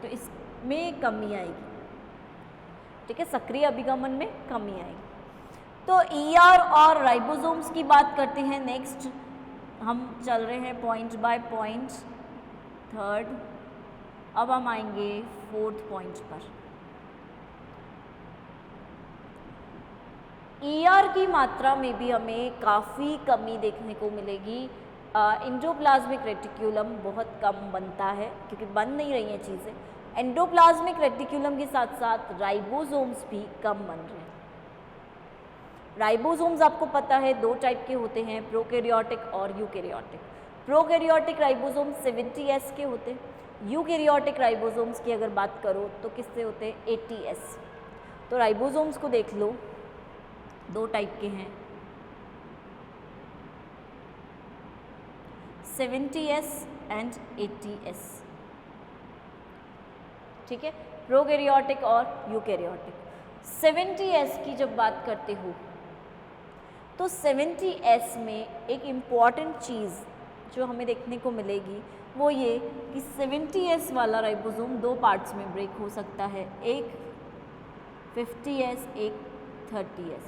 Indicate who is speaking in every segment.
Speaker 1: तो इसमें कमी आएगी, ठीक है, सक्रिय अभिगमन में कमी आएगी। तो ER और राइबोसोम्स की बात करते हैं। नेक्स्ट हम चल रहे हैं पॉइंट बाय पॉइंट, थर्ड, अब हम आएंगे फोर्थ पॉइंट पर। ER की मात्रा में भी हमें काफ़ी कमी देखने को मिलेगी। एंडोप्लाज्मिक रेटिक्यूलम बहुत कम बनता है क्योंकि बन नहीं रही हैं चीज़ें। एंडोप्लाज्मिक रेटिक्यूलम के साथ साथ राइबोसोम्स भी कम बन रहे हैं। राइबोसोम्स आपको पता है दो टाइप के होते हैं, प्रोकैरियोटिक और यूकैरियोटिक। प्रोकैरियोटिक राइबोसोम्स 70S के होते हैं। यूकैरियोटिक राइबोसोम्स की अगर बात करो तो किससे होते हैं, 80S। तो राइबोसोम्स को देख लो, दो टाइप के हैं, 70S एंड 80S, ठीक है, प्रोकैरियोटिक और यूकैरियोटिक। 70S की जब बात करते हो तो 70S में एक इम्पॉर्टेंट चीज़ जो हमें देखने को मिलेगी वो ये कि 70S वाला राइबोसोम दो पार्ट्स में ब्रेक हो सकता है, एक 50S, एक 30S,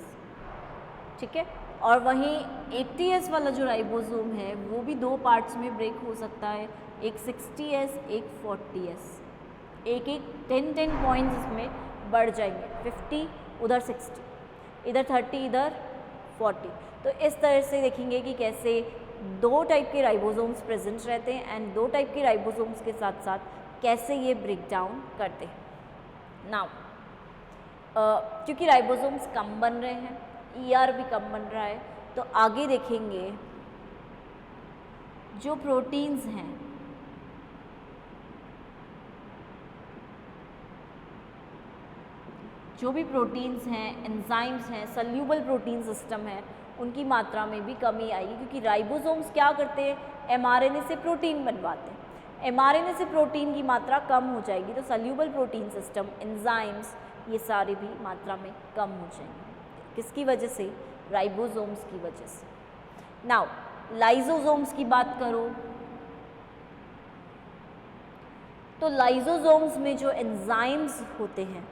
Speaker 1: ठीक है। और वहीं 80S वाला जो राइबोसोम है वो भी दो पार्ट्स में ब्रेक हो सकता है, एक 60S, एक 40S। एक 10 पॉइंट्स इसमें बढ़ जाएंगे, 50 उधर 60, इधर 30, इधर 40। तो इस तरह से देखेंगे कि कैसे दो टाइप के राइबोसोम्स प्रेजेंट रहते हैं एंड दो टाइप के राइबोसोम्स के साथ साथ कैसे ये ब्रेक डाउन करते हैं। नाउ क्योंकि राइबोसोम्स कम बन रहे हैं, ER भी कम बन रहा है, तो आगे देखेंगे जो प्रोटीन्स हैं, जो भी प्रोटीन्स हैं, एंजाइम्स हैं, सल्यूबल प्रोटीन सिस्टम है, उनकी मात्रा में भी कमी आएगी क्योंकि राइबोसोम्स क्या करते हैं, mRNA से प्रोटीन बनवाते हैं। mRNA से प्रोटीन की मात्रा कम हो जाएगी तो सल्यूबल प्रोटीन सिस्टम, एंजाइम्स, ये सारे भी मात्रा में कम हो जाएंगे। किसकी वजह से, राइबोसोम्स की वजह से। नाउ लाइसोसोम्स की बात करो तो लाइसोसोम्स में जो एंजाइम्स होते हैं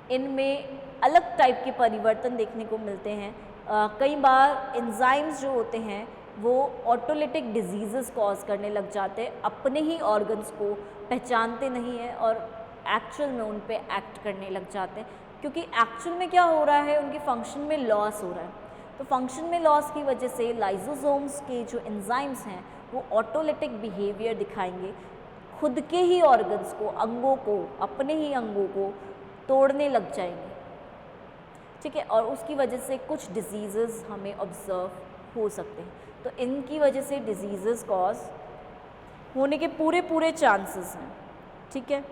Speaker 1: इनमें अलग टाइप के परिवर्तन देखने को मिलते हैं। कई बार एंजाइम्स जो होते हैं वो ऑटोलिटिक डिजीज़ेस कॉज करने लग जाते हैं, अपने ही ऑर्गन्स को पहचानते नहीं हैं और एक्चुअल में उन पे एक्ट करने लग जाते हैं, क्योंकि एक्चुअल में क्या हो रहा है, उनके फंक्शन में लॉस हो रहा है। तो फंक्शन में लॉस की वजह से लाइसोसोम्स के जो एंजाइम्स हैं वो ऑटोलिटिक बिहेवियर दिखाएंगे, खुद के ही ऑर्गन्स को, अंगों को, अपने ही अंगों को तोड़ने लग जाएंगे, ठीक है। और उसकी वजह से कुछ डिजीज़ेस हमें ऑब्जर्व हो सकते हैं। तो इनकी वजह से डिजीज़ेस कॉज होने के पूरे चांसेस हैं, ठीक है।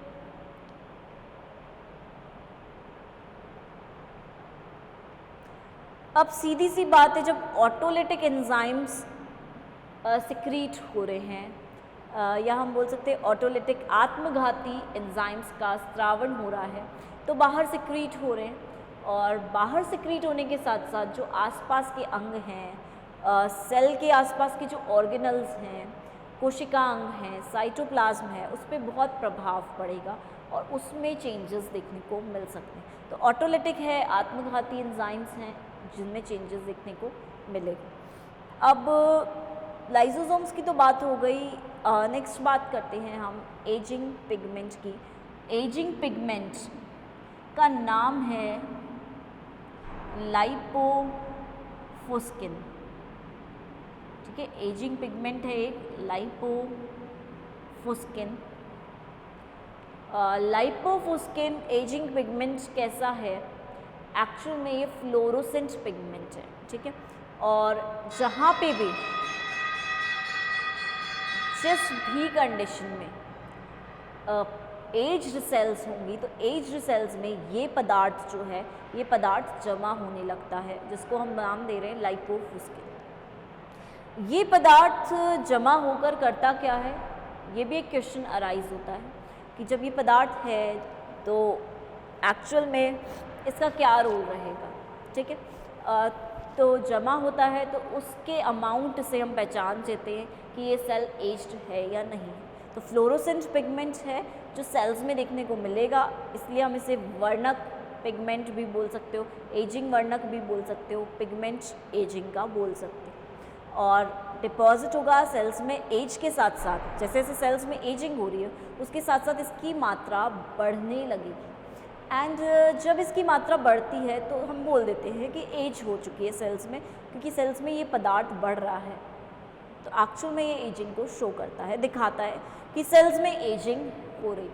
Speaker 1: अब सीधी सी बात है, जब ऑटोलिटिक एंजाइम्स सिक्रीट हो रहे हैं या हम बोल सकते हैं ऑटोलिटिक आत्मघाती एंजाइम्स का स्रावण हो रहा है, तो बाहर सिक्रीट हो रहे हैं। और बाहर सिक्रीट होने के साथ साथ जो आसपास के अंग हैं, सेल के आसपास के जो ऑर्गेनल्स हैं, कोशिका अंग हैं, साइटोप्लाज्म है, उस पर बहुत प्रभाव पड़ेगा और उसमें चेंजेस देखने को मिल सकते हैं। तो ऑटोलिटिक है, आत्मघाती एंजाइम्स हैं जिनमें चेंजेस देखने को मिलेंगे। अब लाइसोसोम्स की तो बात हो गई, नेक्स्ट बात करते हैं हम एजिंग पिगमेंट की। एजिंग पिगमेंट का नाम है लाइपोफुस्किन, ठीक है। एजिंग पिगमेंट है एक लाइपोफुस्किन। लाइपोफुस्किन एजिंग पिगमेंट कैसा है, एक्चुअल में ये फ्लोरोसेंट पिगमेंट है, ठीक है। और जहाँ पे भी जिस भी कंडीशन में एज्ड सेल्स होंगी तो एज्ड सेल्स में ये पदार्थ जो है, ये पदार्थ जमा होने लगता है, जिसको हम नाम दे रहे हैं लाइपोफुस्किन। ये पदार्थ जमा होकर करता क्या है, ये भी एक क्वेश्चन अराइज होता है कि जब ये पदार्थ है तो एक्चुअल में इसका क्या रोल रहेगा, ठीक है। तो जमा होता है तो उसके अमाउंट से हम पहचान लेते हैं कि ये सेल एज्ड है या नहीं। तो फ्लोरोसेंट पिगमेंट है जो सेल्स में देखने को मिलेगा, इसलिए हम इसे वर्णक पिगमेंट भी बोल सकते हो, एजिंग वर्णक भी बोल सकते हो, पिगमेंट एजिंग का बोल सकते हो। और डिपॉजिट होगा सेल्स में एज के साथ साथ, जैसे जैसे सेल्स में एजिंग हो रही है उसके साथ साथ इसकी मात्रा बढ़ने लगेगी। एंड जब इसकी मात्रा बढ़ती है तो हम बोल देते हैं कि एज हो चुकी है सेल्स में, क्योंकि सेल्स में ये पदार्थ बढ़ रहा है। तो एक्चुअल में ये एजिंग को शो करता है, दिखाता है कि सेल्स में एजिंग हो रही।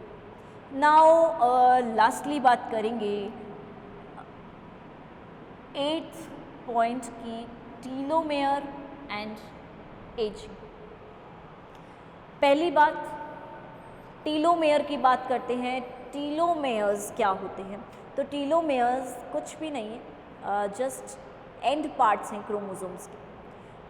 Speaker 1: नाउ लास्टली बात करेंगे 8th पॉइंट की, टीलोमेयर एंड एजिंग। पहली बात, टीलोमेयर की बात करते हैं। टीलोमेयर्स क्या होते हैं? तो टीलोमेयर्स कुछ भी नहीं है, जस्ट एंड पार्ट्स हैं क्रोमोसोम्स के।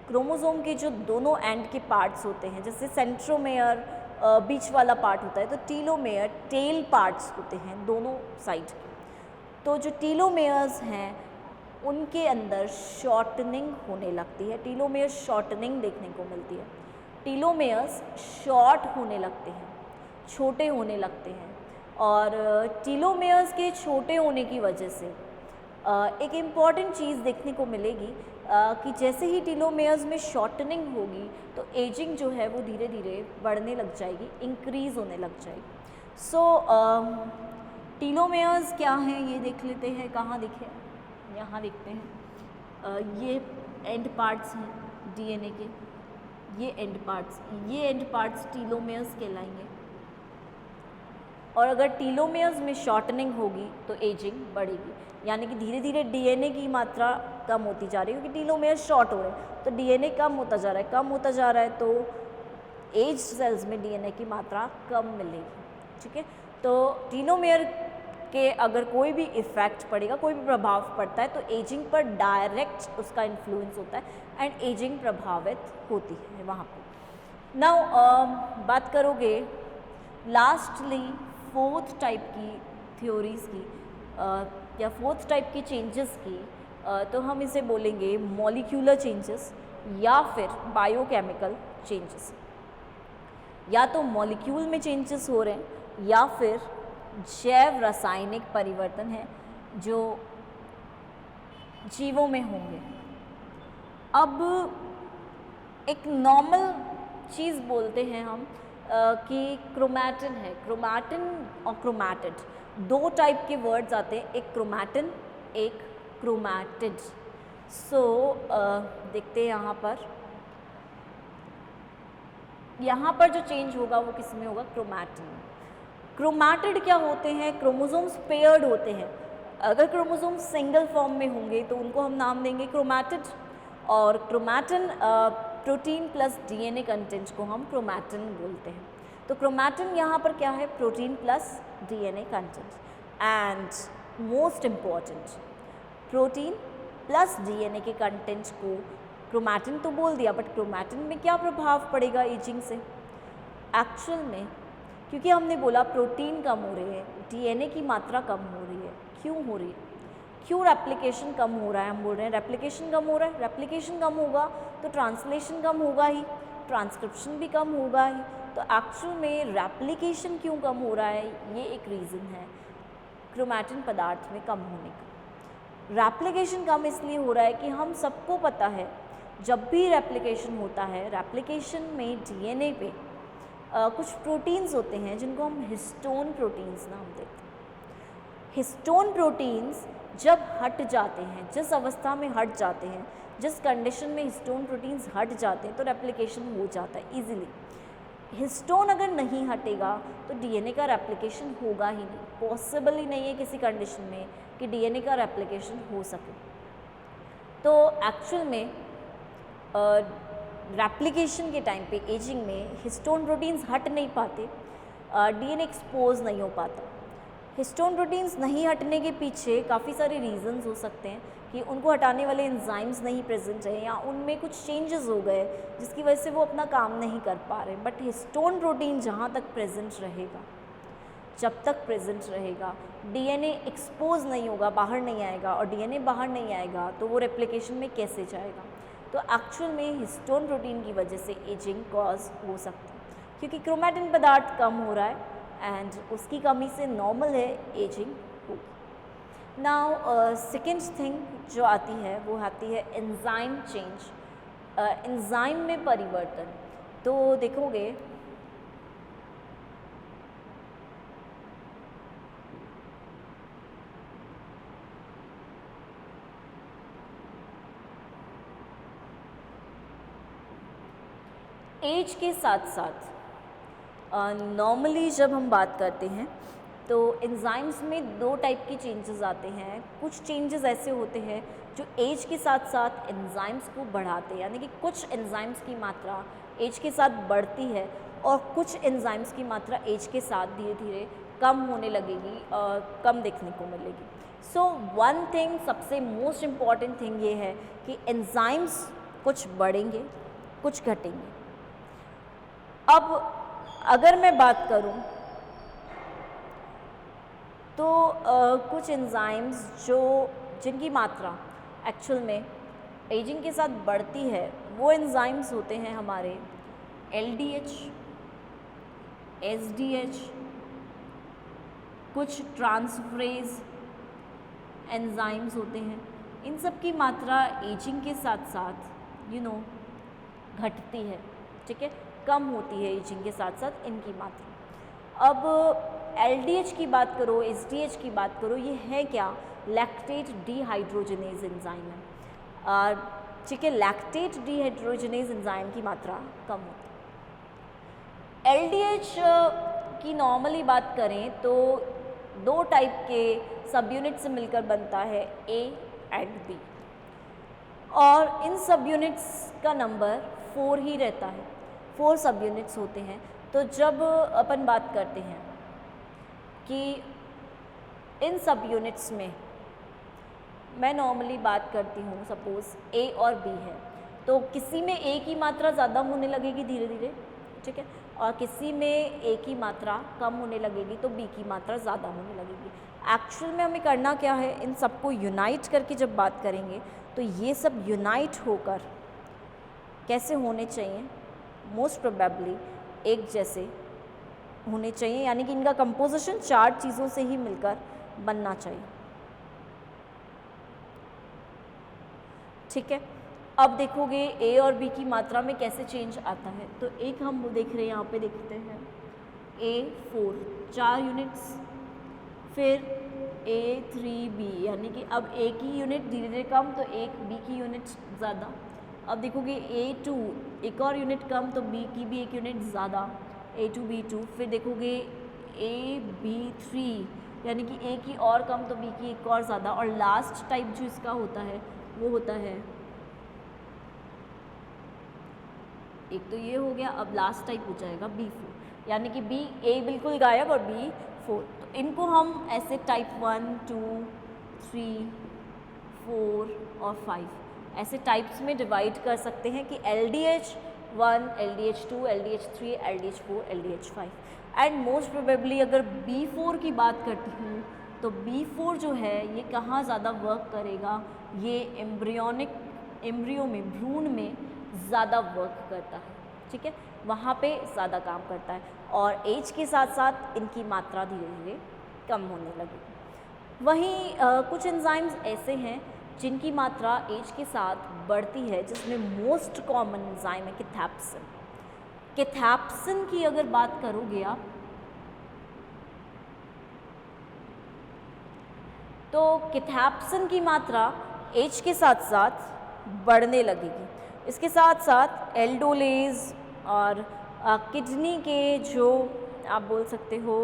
Speaker 1: क्रोमोसोम के जो दोनों एंड के पार्ट्स होते हैं, जैसे सेंट्रोमेयर बीच वाला पार्ट होता है, तो टीलोमेयर टेल पार्ट्स होते हैं दोनों साइड के। तो जो टीलोमेयर्स हैं उनके अंदर शॉर्टनिंग होने लगती है, टीलोमेयर शॉर्टनिंग देखने को मिलती है। टीलोमेयर्स शॉर्ट होने लगते हैं, छोटे होने लगते हैं। और टीलोमेयर्स के छोटे होने की वजह से एक इम्पॉर्टेंट चीज़ देखने को मिलेगी कि जैसे ही टीलोमेयर्स में शॉर्टनिंग होगी तो एजिंग जो है वो धीरे धीरे बढ़ने लग जाएगी, इंक्रीज़ होने लग जाएगी। सो टीलोमेयर्स क्या हैं ये देख लेते हैं। कहाँ दिखे? यहाँ देखते हैं। ये एंड पार्ट्स हैं डीएनए के, ये एंड पार्ट्स टीलोमेयर्स कहलाएंगे। और अगर टीलोमेयर्स में शॉर्टनिंग होगी तो एजिंग बढ़ेगी, यानी कि धीरे धीरे डीएनए की मात्रा कम होती जा रही है, क्योंकि टीलोमेयर्स शॉर्ट हो रहे हैं तो डीएनए कम होता जा रहा है, तो एज सेल्स में डीएनए की मात्रा कम मिलेगी। ठीक है, तो टीलोमेयर के अगर कोई भी इफ़ेक्ट पड़ेगा, कोई भी प्रभाव पड़ता है तो एजिंग पर डायरेक्ट उसका इन्फ्लुएंस होता है एंड एजिंग प्रभावित होती है वहाँ पर। नाउ बात करोगे लास्टली 4th टाइप की थ्योरीज़ की या 4th टाइप की चेंजेस की, तो हम इसे बोलेंगे मॉलिक्यूलर चेंजेस या फिर बायोकेमिकल चेंजेस। या तो मॉलिक्यूल में चेंजेस हो रहे हैं या फिर जैव रासायनिक परिवर्तन है जो जीवों में होंगे। अब एक नॉर्मल चीज़ बोलते हैं हम कि क्रोमैटिन है। क्रोमैटिन और क्रोमैटिड दो टाइप के वर्ड्स आते हैं, एक क्रोमैटिन एक क्रोमैटिड। सो देखते हैं यहाँ पर जो चेंज होगा वो किस में होगा? क्रोमैटिन। क्रोमैटिड क्या होते हैं? क्रोमोसोम्स पेयर्ड होते हैं। अगर क्रोमोसोम सिंगल फॉर्म में होंगे तो उनको हम नाम देंगे क्रोमैटिड, और chromatin protein plus DNA content को हम क्रोमैटिन बोलते हैं। तो क्रोमैटिन यहाँ पर क्या है? Protein plus DNA content. And most important, protein plus DNA के कंटेंट को क्रोमैटिन तो बोल दिया, बट क्रोमैटिन में क्या प्रभाव पड़ेगा एजिंग से? एक्चुअल में क्योंकि हमने बोला प्रोटीन कम हो रही है, डीएनए की मात्रा कम हो रही है। क्यों हो रही है? क्यों? रेप्लिकेशन कम हो रहा है। हम बोल रहे हैं रेप्लिकेशन कम हो रहा है। रेप्लिकेशन कम होगा तो ट्रांसलेशन कम होगा ही, ट्रांसक्रिप्शन भी कम होगा ही। तो एक्चुअल में रेप्लिकेशन क्यों कम हो रहा है, ये एक रीज़न है क्रोमैटिन पदार्थ में कम होने का। रेप्लिकेशन कम इसलिए हो रहा है कि हम सबको पता है जब भी रेप्लिकेशन होता है, रेप्लिकेशन में डीएनए पे कुछ प्रोटीन्स होते हैं जिनको हम हिस्टोन प्रोटीन्स नाम देते हैं। हिस्टोन प्रोटीन्स जब हट जाते हैं, जिस अवस्था में हट जाते हैं, जिस कंडीशन में हिस्टोन प्रोटीन्स हट जाते हैं तो रेप्लिकेशन हो जाता है इजीली। हिस्टोन अगर नहीं हटेगा तो डीएनए का रेप्लिकेशन होगा ही नहीं, पॉसिबल ही नहीं है किसी कंडीशन में कि डीएनए का रेप्लिकेशन हो सके। तो एक्चुअल में रेप्लिकेशन के टाइम पे एजिंग में हिस्टोन प्रोटीन्स हट नहीं पाते, डीएनए एक्सपोज नहीं हो पाता। हिस्टोन प्रोटीन्स नहीं हटने के पीछे काफ़ी सारे रीजंस हो सकते हैं कि उनको हटाने वाले एंजाइम्स नहीं प्रेजेंट है या उनमें कुछ चेंजेस हो गए जिसकी वजह से वो अपना काम नहीं कर पा रहे। बट हिस्टोन प्रोटीन जहाँ तक प्रेजेंट रहेगा, जब तक प्रेजेंट रहेगा, डीएनए एक्सपोज नहीं होगा, बाहर नहीं आएगा, और डीएनए बाहर नहीं आएगा तो वो रेप्लिकेशन में कैसे जाएगा? तो एक्चुअल में हिस्टोन प्रोटीन की वजह से एजिंग कॉज हो सकती है, क्योंकि क्रोमैटिन पदार्थ कम हो रहा है एंड उसकी कमी से नॉर्मल है एजिंग होगी। नाउ सेकेंड थिंग जो आती है वो आती है एंजाइम चेंज, एंजाइम में परिवर्तन। तो देखोगे एज के साथ साथ नॉर्मली जब हम बात करते हैं तो एंजाइम्स में दो टाइप के चेंजेस आते हैं। कुछ चेंजेस ऐसे होते हैं जो एज के साथ साथ एंजाइम्स को बढ़ाते हैं, यानी कि कुछ एंजाइम्स की मात्रा एज के साथ बढ़ती है और कुछ एंजाइम्स की मात्रा एज के साथ धीरे धीरे कम होने लगेगी और कम देखने को मिलेगी। सो वन थिंग, सबसे मोस्ट इम्पॉर्टेंट थिंग ये है कि एंजाइम्स कुछ बढ़ेंगे कुछ घटेंगे। अब अगर मैं बात करूं तो कुछ एंजाइम्स जिनकी मात्रा एक्चुअल में एजिंग के साथ बढ़ती है वो एंजाइम्स होते हैं हमारे LDH, SDH, कुछ ट्रांसफरेज एंजाइम्स होते हैं। इन सब की मात्रा एजिंग के साथ साथ घटती है, ठीक है, कम होती है एजिंग के साथ साथ इनकी मात्रा। अब LDH की बात करो, SDH की बात करो, ये है क्या? लैक्टेट डिहाइड्रोजनेज एंजाइम है, ठीक है। लैक्टेट डिहाइड्रोजनेज एंजाइम की मात्रा कम होती है। LDH की नॉर्मली बात करें तो दो टाइप के सब यूनिट से मिलकर बनता है, A एंड B, और इन सब यूनिट्स का नंबर 4 ही रहता है। 4 सब यूनिट्स होते हैं। तो जब अपन बात करते हैं कि इन सब यूनिट्स में मैं नॉर्मली बात करती हूँ, सपोज़ A और B है, तो किसी में A की मात्रा ज़्यादा होने लगेगी धीरे धीरे, ठीक है, और किसी में A की मात्रा कम होने लगेगी तो B की मात्रा ज़्यादा होने लगेगी। एक्चुअल में हमें करना क्या है, इन सबको यूनाइट करके जब बात करेंगे तो ये सब यूनाइट होकर कैसे होने चाहिए, मोस्ट प्रोबेबली एक जैसे होने चाहिए, यानी कि इनका कंपोजिशन 4 चीज़ों से ही मिलकर बनना चाहिए, ठीक है। अब देखोगे A और B की मात्रा में कैसे चेंज आता है, तो एक हम देख रहे हैं, यहाँ पे देखते हैं A4 4 यूनिट्स, फिर A3B, यानी कि अब A की यूनिट धीरे धीरे कम तो एक B की यूनिट ज़्यादा। अब देखोगे A2 एक और यूनिट कम तो B की भी एक यूनिट ज़्यादा, A2 B2। फिर देखोगे AB3 यानी कि A की और कम तो B की एक और ज़्यादा। और लास्ट टाइप जो इसका होता है वो होता है, एक तो ये हो गया, अब लास्ट टाइप हो जाएगा B4, यानी कि A बिल्कुल गायब और B4। तो इनको हम ऐसे टाइप 1 2 3 4 और 5 ऐसे टाइप्स में डिवाइड कर सकते हैं कि LDH1, LDH2, LDH3, LDH4, LDH5। And most probably अगर B4 की बात करती हूँ तो B4 जो है ये कहाँ ज़्यादा वर्क करेगा, ये एम्ब्रियो में, भ्रूण में ज़्यादा वर्क करता है, ठीक है, वहाँ पे ज़्यादा काम करता है। और एज के साथ साथ इनकी मात्रा धीरे धीरे कम होने लगेगी। वहीं कुछ एंजाइम्स ऐसे हैं जिनकी मात्रा एज के साथ बढ़ती है, जिसमें मोस्ट कॉमन एंजाइम है कैथेप्सिन। कैथेप्सिन की अगर बात करोगे आप तो कैथेप्सिन की मात्रा एज के साथ साथ बढ़ने लगेगी। इसके साथ साथ एल्डोलेज और किडनी के जो आप बोल सकते हो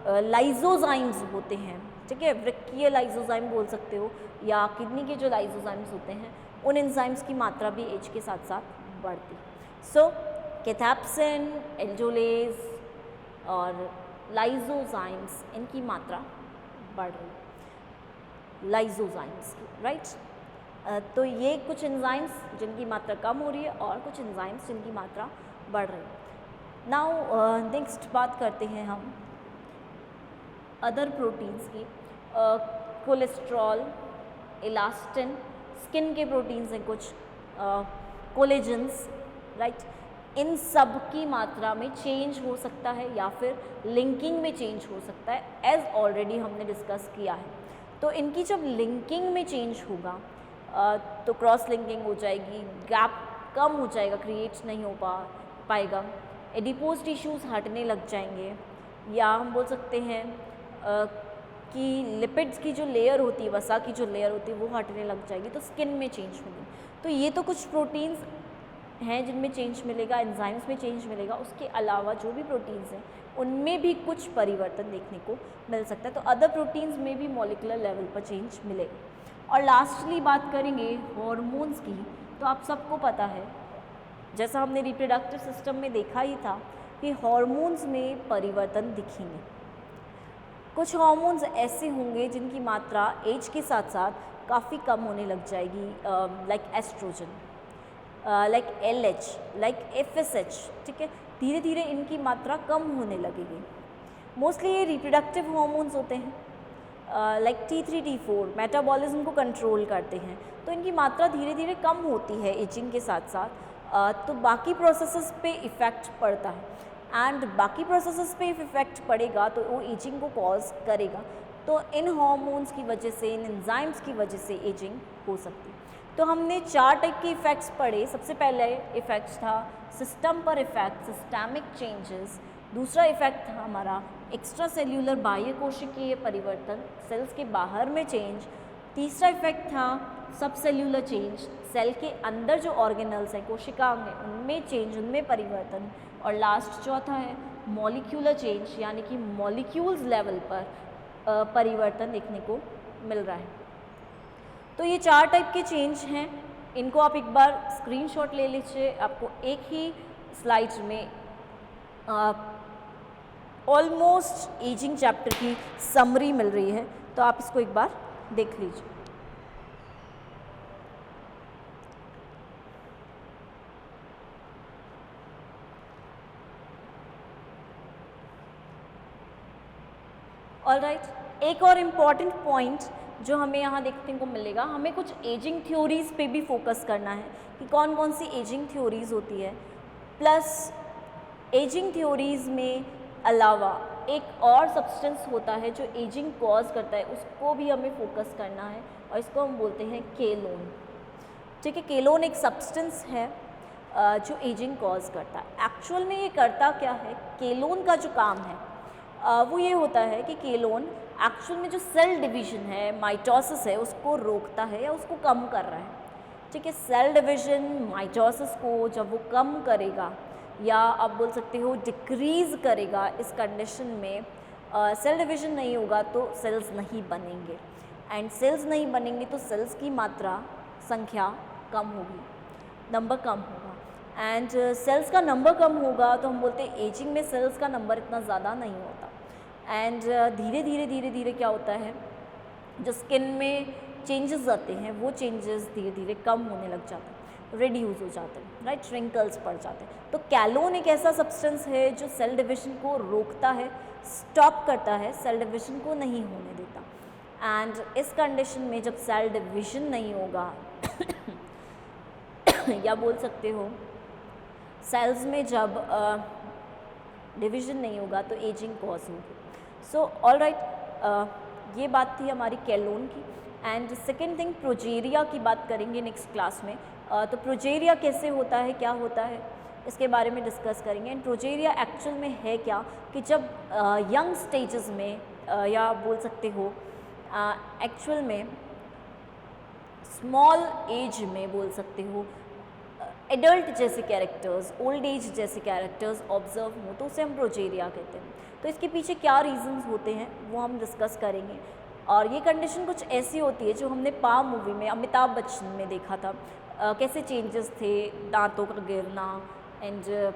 Speaker 1: लाइजोजाइम्स होते हैं, ठीक है, वृक्कीय लाइजोजाइम बोल सकते हो, या किडनी के जो लाइजोजाइम्स होते हैं उन एंजाइम्स की मात्रा भी एज के साथ साथ बढ़ती है। सो कैथेप्सिन, एल्डोलेज और लाइजोजाइम्स, इनकी मात्रा बढ़ रही है, लाइजोजाइम्स की, राइट। तो ये कुछ एंजाइम्स जिनकी मात्रा कम हो रही है और कुछ एंजाइम्स जिनकी मात्रा बढ़ रही है। नाउ नेक्स्ट बात करते हैं हम अदर प्रोटीन्स की। कोलेस्ट्रॉल, इलास्टिन, स्किन के प्रोटीन्स हैं कुछ, कोलेजन्स, राइट। इन सब की मात्रा में चेंज हो सकता है या फिर लिंकिंग में चेंज हो सकता है, एज ऑलरेडी हमने डिस्कस किया है। तो इनकी जब लिंकिंग में चेंज होगा तो क्रॉस लिंकिंग हो जाएगी, गैप कम हो जाएगा, क्रिएट नहीं हो पाएगा, एडिपोज टिश्यूज़ हटने लग जाएंगे, या हम बोल सकते हैं कि लिपिड्स की जो लेयर होती है, वसा की जो लेयर होती है वो हटने लग जाएगी, तो स्किन में चेंज होगी। तो ये तो कुछ प्रोटीन्स हैं जिनमें चेंज मिलेगा, एंजाइम्स में चेंज मिलेगा। उसके अलावा जो भी प्रोटीन्स हैं उनमें भी कुछ परिवर्तन देखने को मिल सकता है। तो अदर प्रोटीन्स में भी मॉलिक्यूलर लेवल पर चेंज मिलेगा। और लास्टली बात करेंगे हॉर्मोन्स की। तो आप सबको पता है, जैसा हमने रिप्रोडक्टिव सिस्टम में देखा ही था कि हॉर्मोन्स में परिवर्तन दिखेंगे। कुछ हॉर्मोन्स ऐसे होंगे जिनकी मात्रा एज के साथ साथ काफ़ी कम होने लग जाएगी, like oestrogen, like LH, like FSH, ठीक है। धीरे धीरे इनकी मात्रा कम होने लगेगी। मोस्टली ये रिप्रोडक्टिव हॉर्मोन्स होते हैं, लाइक T3 T4 मेटाबॉलिज्म को कंट्रोल करते हैं। तो इनकी मात्रा धीरे धीरे कम होती है एजिंग के साथ साथ, तो बाकी प्रोसेसेस पे इफ़ेक्ट पड़ता है, एंड बाकी प्रोसेसेस पे इफ़ेक्ट पड़ेगा तो वो एजिंग को कॉज करेगा। तो इन हार्मोन्स की वजह से, इन एंजाइम्स की वजह से एजिंग हो सकती है। तो हमने 4 टाइप के इफ़ेक्ट्स पढ़े। सबसे पहले इफ़ेक्ट्स था सिस्टम पर इफ़ेक्ट, सिस्टमिक चेंजेस। दूसरा इफ़ेक्ट था हमारा एक्स्ट्रा सेल्यूलर बाह्य कोशिकीय परिवर्तन, सेल्स के बाहर में चेंज। तीसरा इफ़ेक्ट था सब सेल्यूलर चेंज, सेल के अंदर जो ऑर्गेनल्स हैं, कोशिकांग हैं, उनमें चेंज, उनमें परिवर्तन। और लास्ट चौथा है मॉलिक्यूलर चेंज, यानी कि मॉलिक्यूल्स लेवल पर परिवर्तन देखने को मिल रहा है। तो ये 4 टाइप के चेंज हैं। इनको आप एक बार स्क्रीनशॉट ले लीजिए। आपको एक ही स्लाइड में ऑलमोस्ट एजिंग चैप्टर की समरी मिल रही है, तो आप इसको एक बार देख लीजिए। ऑलराइट, एक और इम्पॉर्टेंट पॉइंट जो हमें यहाँ देखने को मिलेगा, हमें कुछ एजिंग थ्योरीज़ पे भी फोकस करना है कि कौन कौन सी एजिंग थ्योरीज़ होती है। प्लस एजिंग थ्योरीज़ में अलावा एक और सब्सटेंस होता है जो एजिंग कॉज करता है, उसको भी हमें फोकस करना है, और इसको हम बोलते हैं केलोन। ठीक है, केलोन एक सब्सटेंस है जो एजिंग कॉज करता है। एक्चुअल में ये करता क्या है, केलोन का जो काम है वो ये होता है कि केलोन एक्चुअल में जो सेल डिवीज़न है, माइटोसिस है, उसको रोकता है या उसको कम कर रहा है। ठीक है, सेल डिवीज़न माइटोसिस को जब वो कम करेगा, या आप बोल सकते हो डिक्रीज़ करेगा, इस कंडीशन में सेल डिवीज़न नहीं होगा तो सेल्स नहीं बनेंगे, एंड सेल्स नहीं बनेंगे तो सेल्स की मात्रा, संख्या कम होगी, नंबर कम होगा। एंड सेल्स का नंबर कम होगा तो हम बोलते हैं एजिंग में सेल्स का नंबर इतना ज़्यादा नहीं होता। एंड धीरे धीरे क्या होता है, जो स्किन में चेंजेस आते हैं वो चेंजेस धीरे धीरे कम होने लग जाते हैं, रिड्यूस हो जाते हैं, राइट, रिंकल्स पड़ जाते हैं। तो केलोन एक ऐसा सब्सटेंस है जो सेल डिवीज़न को रोकता है, स्टॉप करता है, सेल डिवीज़न को नहीं होने देता। एंड इस कंडीशन में जब सेल डिवीज़न नहीं होगा या बोल सकते हो सेल्स में जब डिवीज़न नहीं होगा तो एजिंग कॉज होगी। सो ऑलराइट, ये बात थी हमारी केलोन की। एंड सेकेंड थिंग, प्रोजेरिया की बात करेंगे नेक्स्ट क्लास में। तो प्रोजेरिया कैसे होता है, क्या होता है, इसके बारे में डिस्कस करेंगे। एंड प्रोजेरिया एक्चुअल में है क्या कि जब यंग स्टेजेस में या बोल सकते हो एक्चुअल में स्मॉल एज में बोल सकते हो एडल्ट जैसे कैरेक्टर्स, ओल्ड एज जैसे कैरेक्टर्स ऑब्जर्व हो तो उसे हम प्रोजेरिया कहते हैं। तो इसके पीछे क्या रीजंस होते हैं वो हम डिस्कस करेंगे। और ये कंडीशन कुछ ऐसी होती है जो हमने पा मूवी में अमिताभ बच्चन में देखा था, कैसे चेंजेस थे, दांतों का गिरना एंड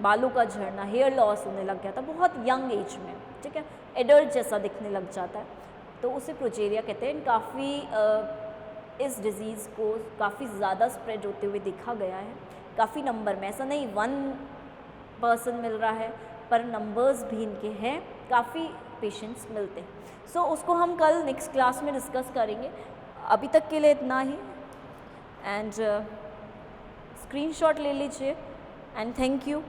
Speaker 1: बालों का झड़ना, हेयर लॉस होने लग गया था बहुत यंग एज में। ठीक है, एडल्ट जैसा दिखने लग जाता है, तो उसे प्रोजेरिया कहते हैं। काफ़ी इस डिज़ीज़ को काफ़ी ज़्यादा स्प्रेड होते हुए देखा गया है, काफ़ी नंबर में, ऐसा नहीं 1% मिल रहा है, पर नंबर्स भी इनके हैं, काफ़ी पेशेंट्स मिलते हैं। सो उसको हम कल नेक्स्ट क्लास में डिस्कस करेंगे। अभी तक के लिए इतना ही। एंड स्क्रीनशॉट ले लीजिए एंड थैंक यू।